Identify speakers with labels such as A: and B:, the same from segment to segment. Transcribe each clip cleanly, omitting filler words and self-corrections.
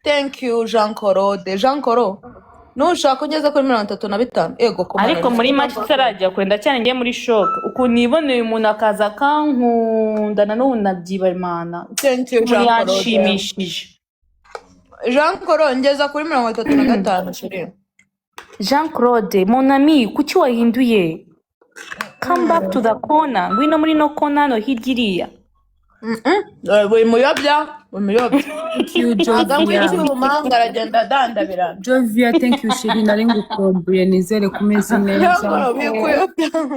A: Thank you Jean Claude. Jean Coro. Nushaka ugeze kuri 35 ego komana.
B: ariko muri make itarajya kure ndacyane ngiye muri shock ukuntu niboneye umuntu akaza akankundana n'ubu nabyiba Imana.
A: Thank you Jean Claude.
B: Yanshimishije.
A: Jean Coro ngeza kuri 35 shiri.
B: Jean Claude mon ami kuki wahinduye? Come back to the corner. Ngwino muri no corner no hirya.
A: Buri muyobya.
C: Thank you,
A: Agamwiki
C: Jovia.
A: umanga aragenda dandabirana.
C: Jovia, thank you, Shiri. Nari ngukumbuye nizere kumeze neza.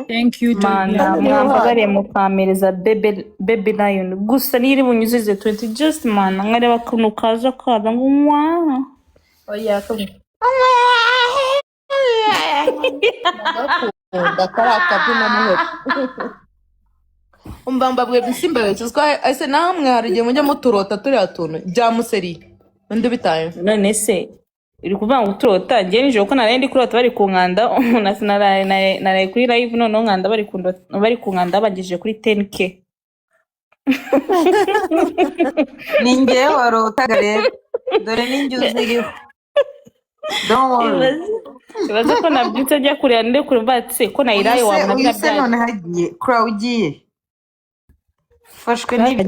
C: Thank you,
B: Mana
C: Jovia.
B: mwambagare mukamereza baby lion gusa niri bunyuzize 20 just mana nkareba kuntu kaza kaza ngo mwa.
A: Oya ko. Ndakaraka bino muhe. Umbamba bwe bisimba wecuzwa ese namwe hari igihe mujya muturota turi atuntu bya museri. Ndi bitaye.
B: None se iri kuvuga ngo uturota ngiye nijoro ko naraye ndi kurota bari ku nkanda naraye kuri live none nkanda bari ku nkanda bagejeje kuri 10k.
D: Ninjye warotaga rero dore ninjye uziriho. Don't worry.
B: Ibaze ko nabyutse njya kureba ndi kurumva ati ko nayiraye wabona
D: Uyise none hagiye kura ugiye fashwe n'ibi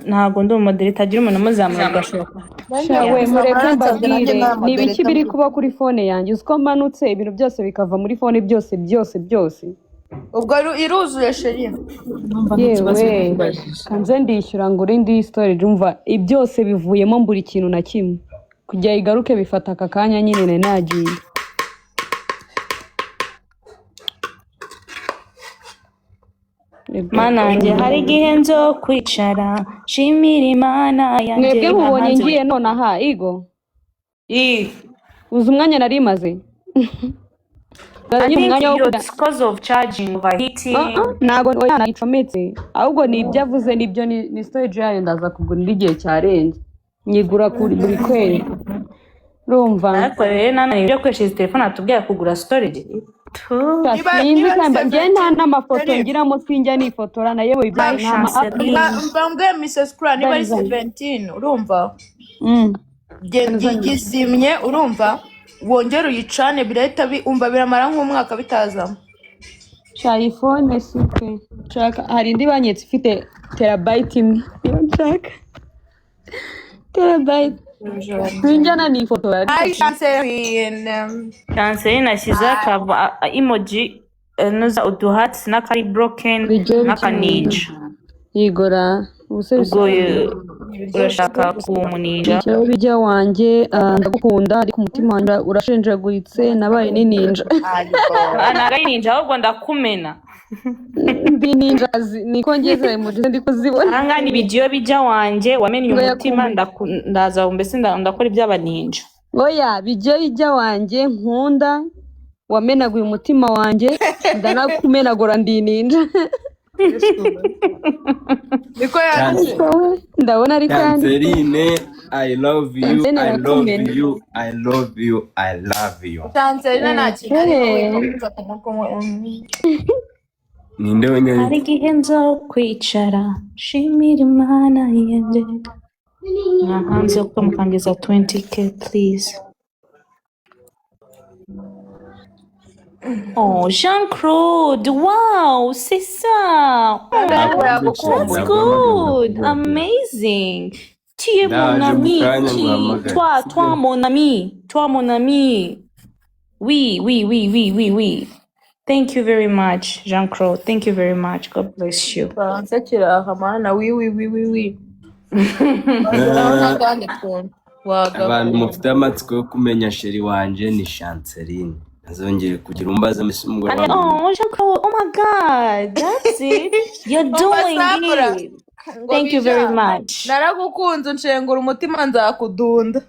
B: ntago ndi umumodereta agira umuntu muzamura agashoka.
E: Shawe mureke mbabwire ni ibiki biri kuba kuri phone yanjye uko manutse ibintu byose bikava muri phone byose
A: Ubwo iruzuye sheri.
E: yewe kanze ndishyura ngo indi storage umva ibyose bivuyemo mbura ikintu na kimwe kujya igaruke bifata aka kanya nyine nagiye.
B: Mana wanjye hari igihe nzo kwicara shimira Imana yanjye.
E: Mwebwe mubonye ngiye nonaha Igo uzi umwanya nari maze
B: because of charging overheating.
E: Ntago oya nayicometse ahubwo ni ibyo avuze nibyo ni storage yayo ndaza kugura igihe cyarenze nyigura kuri buri kwezi urumva.
B: Ariko rero nani ibyo kweshiza telefone atubwira kugura storage.
E: Sinzi kamba ngiye nta n'amafoto ngiramo sinjya nifotora na yewe ibyo
A: Mbambwe Mrs. Kura niba ari 17 urumva. Gizimye urumva wongera uyicane birahita umva biramara nk'umwaka bitazamo.
E: iPhone sike chaka hari indi banyetse ifite terabyte imwe nshaka terabyte sinjana nifotora.
B: Chanceline nashyize akaba emoji nuza uduhats n'akari broken n'akaninja.
E: Igora
B: ubwo urashaka kumunija
E: cyo bijya wanjye ndagukunda ariko umutima wanjye urashenjaguritse nabaye ni ninja.
B: nagaye ninja ahubwo ndakumena
E: ndi ninja niko ngeze mu gihe ndi kuzibona.
B: Ahanga ni video bijya wanjye wamenye umutima ndaza mbese ndakora iby'abaninja.
E: Oya bijya wanjye nkunda wamenaguye umutima wanjye ndanakumenagura ndi ninja.
A: Niko yanditse
E: ndabona ariko
F: Chanceline, I love you, I love you, I love you, I love you.
A: Chanceline nakigare.
F: Ninde wenye
B: hari igihe nzo kwicara shimira Imana yanjye. Ntahanze ko mukangiza 20k please. Oh, Jean-Claude, wow, c'est ça. Oh, that's good, amazing. Tu es mon ami, toi, mon ami. Oui. Thank you very much, Jean-Claude. Thank you very much. God bless you.
F: abantu mufite amatsiko yo kumenya sheri wanje ni Chanceline. Azongeye kugira umbaza umugore wanjye.
B: Oh, Jean-Claude, oh my God, that's it. You're doing it. Thank you very much.
A: Naragukunze nshengura umutima nzakudunda.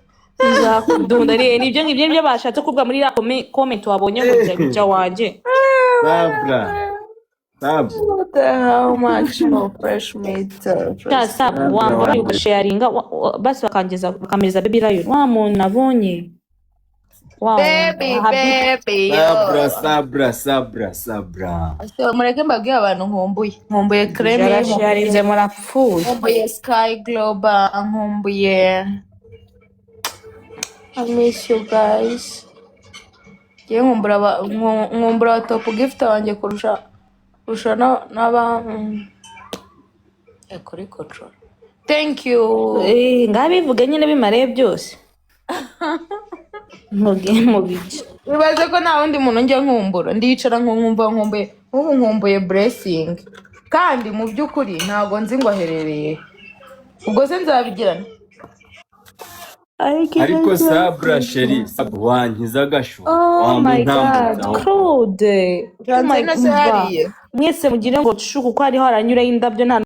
B: Nzakudunda rero nibyo ngibyo bashatse kuvuga muri la comment wabonye ngo kujya wanjye.
F: Sabra.
A: What the hell much more fresh meat.
B: Sabu wambara ugasharinga basi bakameza baby lion wa muntu nabonye. Wow.
A: Baby.
F: Sabra.
A: So mureke mbabwiye abantu nkumbuye creme
B: yarasharinze murapfuye.
A: Nkumbuye Sky Global nkumbuye I miss you guys. Ngiye nkumbura aba top gift wanjye kurusha n'aba kuri control. Thank you.
B: ngaho bivuge nyine bimare byose mu bice
A: Bibaze ko nta wundi muntu njya nkumbura ndicara nkumbuye nk'ubu nkumbuye blessing kandi mu by'ukuri ntabwo nzi ngo aherereye ubwo se nzabigirana.
F: ariko sabra sheri wankiza agashu
B: oh my god
F: wamuntambutsaho
B: Claude
A: Jansen se hariye
B: mwese mugire ngo tushuku ko hariho haranyuraho indabyo nta